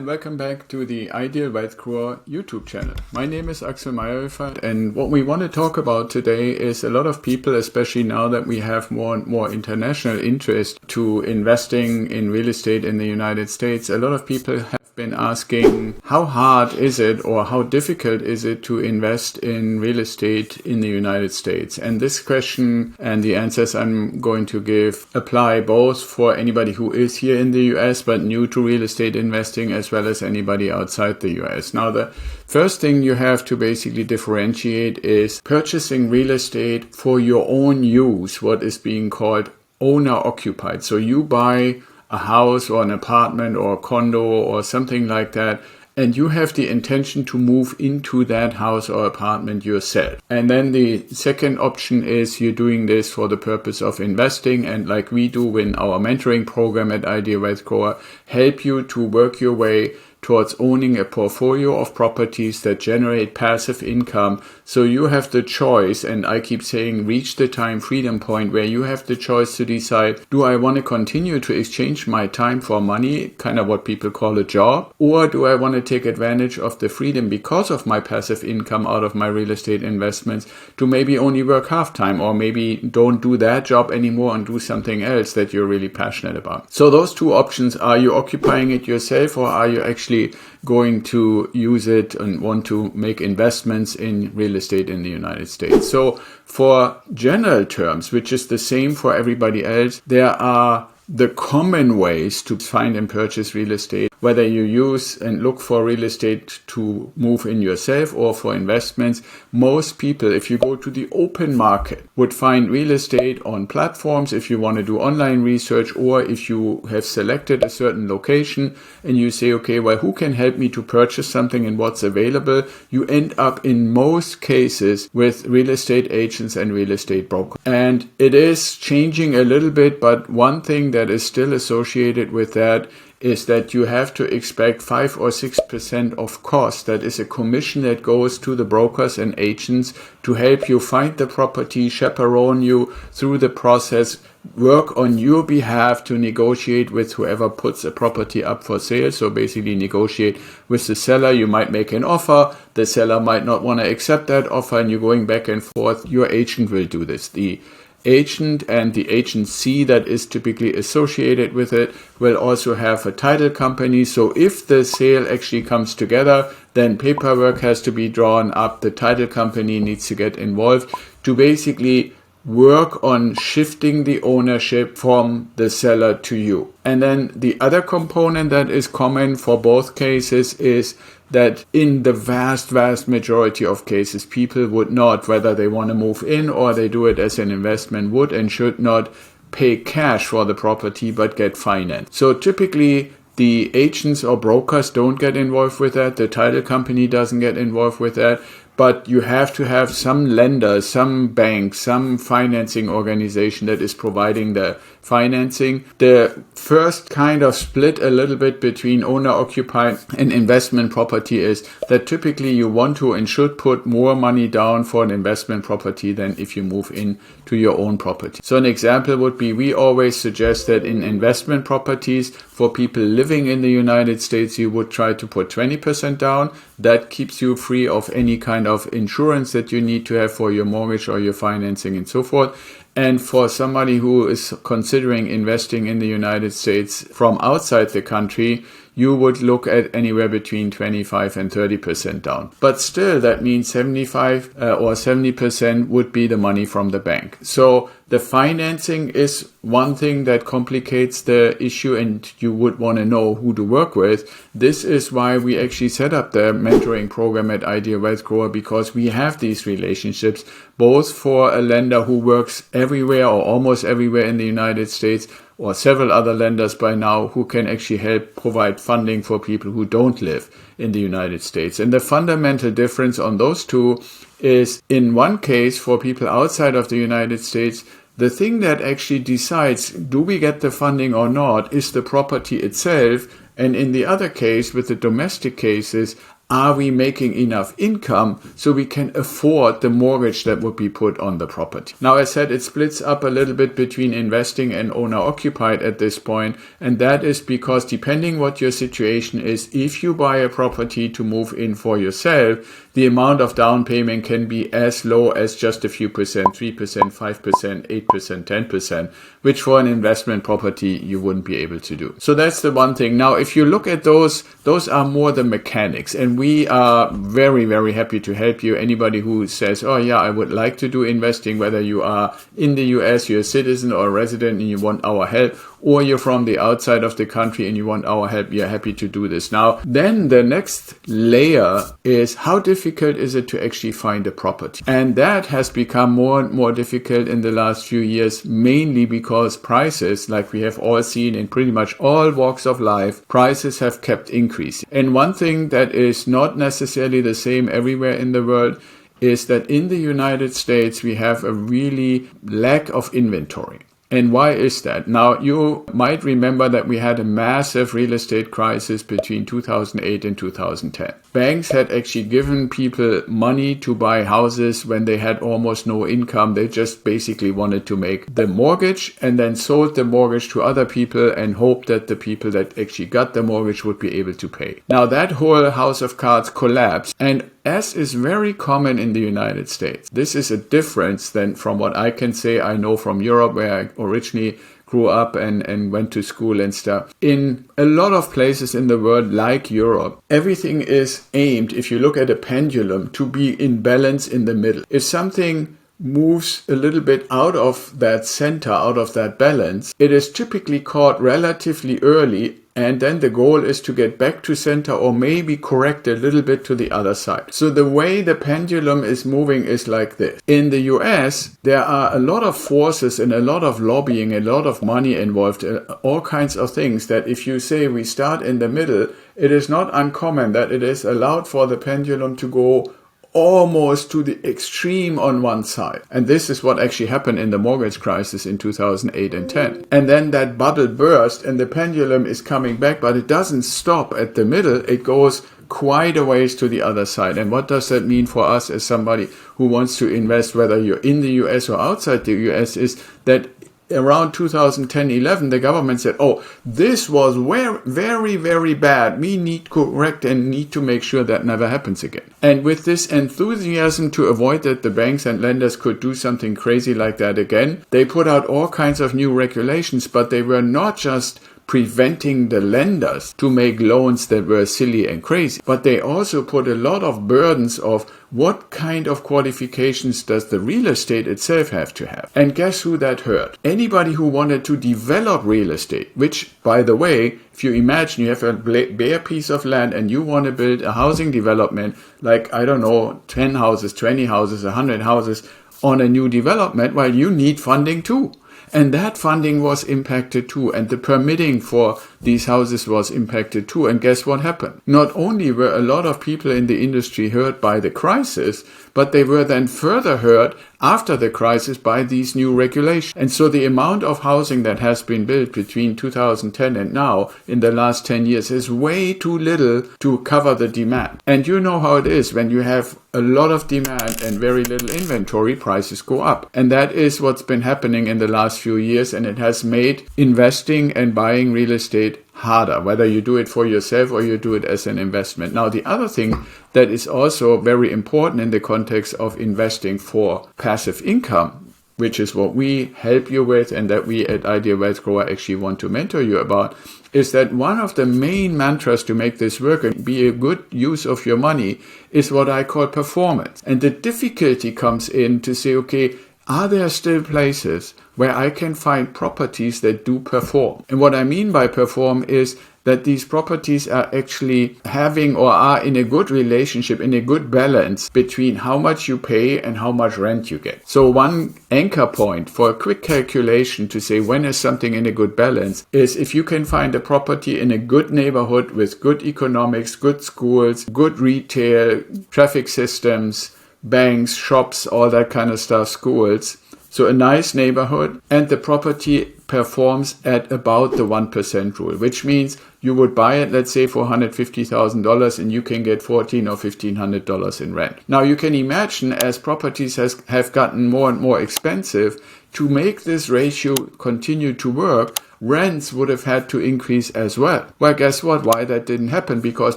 and welcome back to the Ideal Wealth Grower YouTube channel. My name is Axel, and what we want to talk about today is a lot of people, especially now that we have more and more international interest to investing in real estate in the United States. A lot of people have been asking how hard is it or how difficult is it to invest in real estate in the United States? And this question and the answers I'm going to give apply both for anybody who is here in the US but new to real estate investing, as well as anybody outside the US. Now, the first thing you have to basically differentiate is purchasing real estate for your own use, what is being called owner occupied. So you buy a house or an apartment or a condo or something like that, and you have the intention to move into that house or apartment yourself. And then the second option is you're doing this for the purpose of investing, and like we do in our mentoring program at Ideal Wealth Grower, help you to work your way towards owning a portfolio of properties that generate passive income. So you have the choice, and I keep saying reach the time freedom point where you have the choice to decide, do I want to continue to exchange my time for money, kind of what people call a job, or do I want to take advantage of the freedom because of my passive income out of my real estate investments to maybe only work half-time, or maybe don't do that job anymore and do something else that you're really passionate about. So those two options, are you occupying it yourself, or are you actually going to use it and want to make investments in real estate in the United States? So for general terms, which is the same for everybody else, there are the common ways to find and purchase real estate, whether you use and look for real estate to move in yourself or for investments. Most people, if you go to the open market, would find real estate on platforms if you want to do online research, or if you have selected a certain location and you say, okay, well, who can help me to purchase something and what's available? You end up in most cases with real estate agents and real estate brokers. And it is changing a little bit, but one thing that is still associated with that is that you have to expect 5 or 6% of cost. That is a commission that goes to the brokers and agents to help you find the property, chaperone you through the process, work on your behalf to negotiate with whoever puts a property up for sale. So basically negotiate with the seller. You might make an offer. The seller might not want to accept that offer, and you're going back and forth. Your agent will do this. The agent and the agency that is typically associated with it will also have a title company. So if the sale actually comes together, then paperwork has to be drawn up. The title company needs to get involved to basically work on shifting the ownership from the seller to you. And then the other component that is common for both cases is that in the vast majority of cases, people would not, whether they want to move in or they do it as an investment, would and should not pay cash for the property but get finance. So typically the agents or brokers don't get involved with that. The title company doesn't get involved with that. But you have to have some lender, some bank, some financing organization that is providing the financing. The first kind of split a little bit between owner-occupied and investment property is that typically you want to and should put more money down for an investment property than if you move in to your own property. So an example would be, we always suggest that in investment properties for people living in the United States, you would try to put 20% down. That keeps you free of any kind of insurance that you need to have for your mortgage or your financing and so forth. And for somebody who is considering investing in the United States from outside the country, you would look at anywhere between 25 and 30% down. But still, that means 75 or 70% would be the money from the bank. So the financing is one thing that complicates the issue, and you would want to know who to work with. This is why we actually set up the mentoring program at Ideal Wealth Grower, because we have these relationships both for a lender who works everywhere or almost everywhere in the United States, or several other lenders by now who can actually help provide funding for people who don't live in the United States. And the fundamental difference on those two is, in one case, for people outside of the United States, the thing that actually decides, do we get the funding or not, is the property itself. And in the other case, with the domestic cases, are we making enough income so we can afford the mortgage that would be put on the property? Now, I said it splits up a little bit between investing and owner-occupied at this point, and that is because depending what your situation is, if you buy a property to move in for yourself, the amount of down payment can be as low as just a few percent, 3%, 5%, 8%, 10%, which for an investment property you wouldn't be able to do. So that's the one thing. Now, if you look at those are more the mechanics, and we are very, very happy to help you. Anybody who says, oh yeah, I would like to do investing, whether you are in the US, you're a citizen or a resident and you want our help, or you're from the outside of the country and you want our help, we are happy to do this. Now, then the next layer is how difficult is it to actually find a property? And that has become more and more difficult in the last few years, mainly because prices, like we have all seen in pretty much all walks of life, prices have kept increasing. And one thing that is not necessarily the same everywhere in the world is that in the United States, we have a really lack of inventory. And why is that? Now, you might remember that we had a massive real estate crisis between 2008 and 2010. Banks had actually given people money to buy houses when they had almost no income. They just basically wanted to make the mortgage and then sold the mortgage to other people and hoped that the people that actually got the mortgage would be able to pay. Now, that whole house of cards collapsed, and as is very common in the United States, this is a difference than from what I can say I know from Europe, where I originally grew up and went to school and stuff. In a lot of places in the world, like Europe, everything is aimed, if you look at a pendulum, to be in balance in the middle. If something moves a little bit out of that center, out of that balance, it is typically caught relatively early, and then the goal is to get back to center or maybe correct a little bit to the other side. So the way the pendulum is moving is like this. In the US, there are a lot of forces and a lot of lobbying, a lot of money involved, all kinds of things that if you say we start in the middle, it is not uncommon that it is allowed for the pendulum to go almost to the extreme on one side. And this is what actually happened in the mortgage crisis in 2008 and 10. And then that bubble burst and the pendulum is coming back, but it doesn't stop at the middle. It goes quite a ways to the other side. And what does that mean for us as somebody who wants to invest, whether you're in the US or outside the US, is that around 2010-11, the government said, oh, this was very, very bad. We need to correct and need to make sure that never happens again. And with this enthusiasm to avoid that the banks and lenders could do something crazy like that again, they put out all kinds of new regulations, but they were not just preventing the lenders to make loans that were silly and crazy, but they also put a lot of burdens of what kind of qualifications does the real estate itself have to have. And guess who that hurt? Anybody who wanted to develop real estate, which, by the way, if you imagine you have a bare piece of land and you want to build a housing development, like, 10 houses, 20 houses, 100 houses on a new development, well, you need funding too. And that funding was impacted too. And the permitting for these houses was impacted too. And guess what happened? Not only were a lot of people in the industry hurt by the crisis, but they were then further hurt after the crisis by these new regulations. And so the amount of housing that has been built between 2010 and now in the last 10 years is way too little to cover the demand. And you know how it is when you have a lot of demand and very little inventory, prices go up. And that is what's been happening in the last few years, and it has made investing and buying real estate harder, whether you do it for yourself or you do it as an investment. Now, the other thing that is also very important in the context of investing for passive income, which is what we help you with and that we at Ideal Wealth Grower actually want to mentor you about, is that one of the main mantras to make this work and be a good use of your money is what I call performance. And the difficulty comes in to say, okay, are there still places where I can find properties that do perform? And what I mean by perform is that these properties are actually having or are in a good relationship, in a good balance between how much you pay and how much rent you get. So one anchor point for a quick calculation to say when is something in a good balance is if you can find a property in a good neighborhood with good economics, good schools, good retail, traffic systems, banks, shops, all that kind of stuff, schools. So a nice neighborhood, and the property performs at about the 1% rule, which means you would buy it, let's say, for $150,000 and you can get $1,400 or $1,500 in rent. Now you can imagine, as properties have gotten more and more expensive, to make this ratio continue to work, rents would have had to increase as well. Well, guess what? Why that didn't happen? Because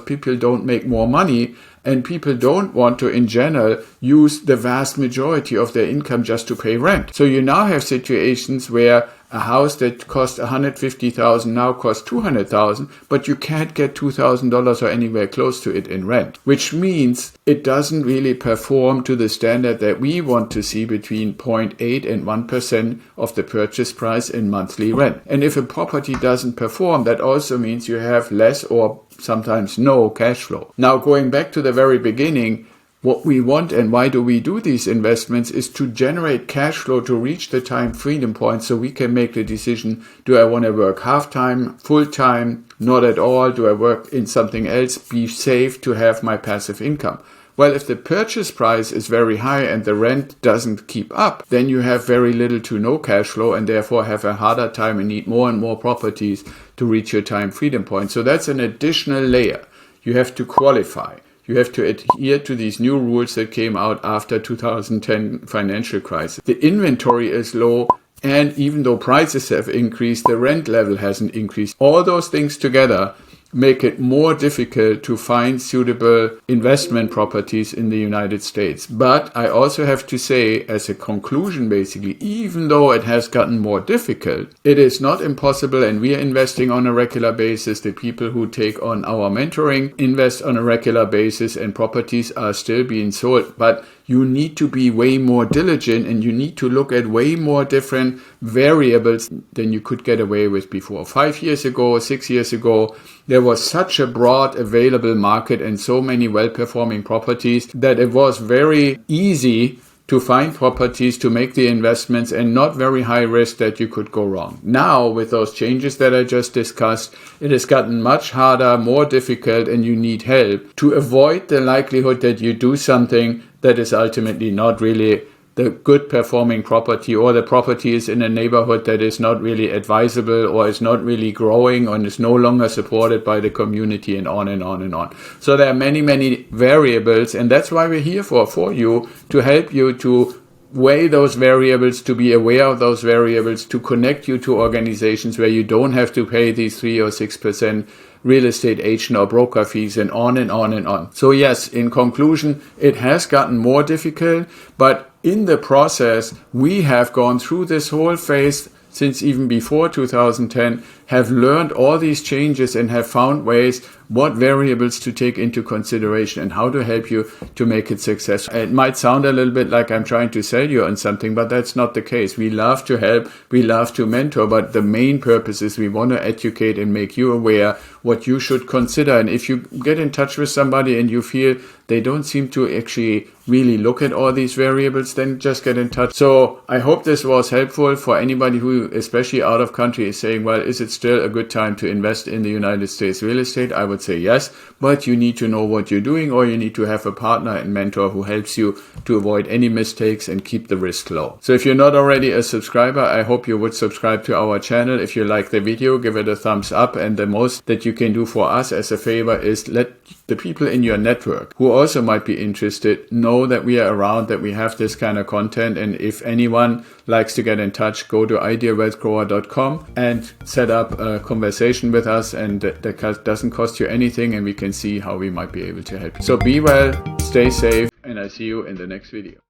people don't make more money, and people don't want to, in general, use the vast majority of their income just to pay rent. So you now have situations where a house that cost $150,000 now costs $200,000, but you can't get $2,000 or anywhere close to it in rent, which means it doesn't really perform to the standard that we want to see between 0.8 and 1% of the purchase price in monthly rent. And if a property doesn't perform, that also means you have less or sometimes no cash flow. Now, going back to the very beginning, what we want and why do we do these investments is to generate cash flow to reach the time freedom point so we can make the decision, do I want to work half-time, full-time, not at all, do I work in something else, be safe to have my passive income. Well, if the purchase price is very high and the rent doesn't keep up, then you have very little to no cash flow and therefore have a harder time and need more and more properties to reach your time freedom point. So that's an additional layer. You have to qualify. You have to adhere to these new rules that came out after 2010 financial crisis. The inventory is low, and even though prices have increased, the rent level hasn't increased. All those things together make it more difficult to find suitable investment properties in the United States. But I also have to say, as a conclusion basically, even though it has gotten more difficult, it is not impossible, and we are investing on a regular basis. The people who take on our mentoring invest on a regular basis, and properties are still being sold. But you need to be way more diligent, and you need to look at way more different variables than you could get away with before. 5 years ago, 6 years ago, there was such a broad available market and so many well-performing properties that it was very easy to find properties, to make the investments, and not very high risk that you could go wrong. Now, with those changes that I just discussed, it has gotten much harder, more difficult, and you need help to avoid the likelihood that you do something that is ultimately not really the good performing property, or the property is in a neighborhood that is not really advisable or is not really growing and is no longer supported by the community, and on and on and on. So there are many, many variables, and that's why we're here for you, to help you to weigh those variables, to be aware of those variables, to connect you to organizations where you don't have to pay these 3 or 6% real estate agent or broker fees, and on and on and on. So yes, in conclusion, it has gotten more difficult, but in the process, we have gone through this whole phase since even before 2010, have learned all these changes and have found ways what variables to take into consideration and how to help you to make it successful. It might sound a little bit like I'm trying to sell you on something, but that's not the case. We love to help, we love to mentor, but the main purpose is we want to educate and make you aware what you should consider. And if you get in touch with somebody and you feel they don't seem to actually really look at all these variables, then just get in touch. So I hope this was helpful for anybody who, especially out of country, is saying, well, is it still a good time to invest in the United States real estate? I would say yes, but you need to know what you're doing, or you need to have a partner and mentor who helps you to avoid any mistakes and keep the risk low. So if you're not already a subscriber, I hope you would subscribe to our channel. If you like the video, give it a thumbs up, and the most that you can do for us as a favor is let the people in your network who also might be interested know that we are around, that we have this kind of content. And if anyone likes to get in touch, go to idealwealthgrower.com and set up a conversation with us, and that doesn't cost you anything, and we can see how we might be able to help you. So be well, stay safe, and I see you in the next video.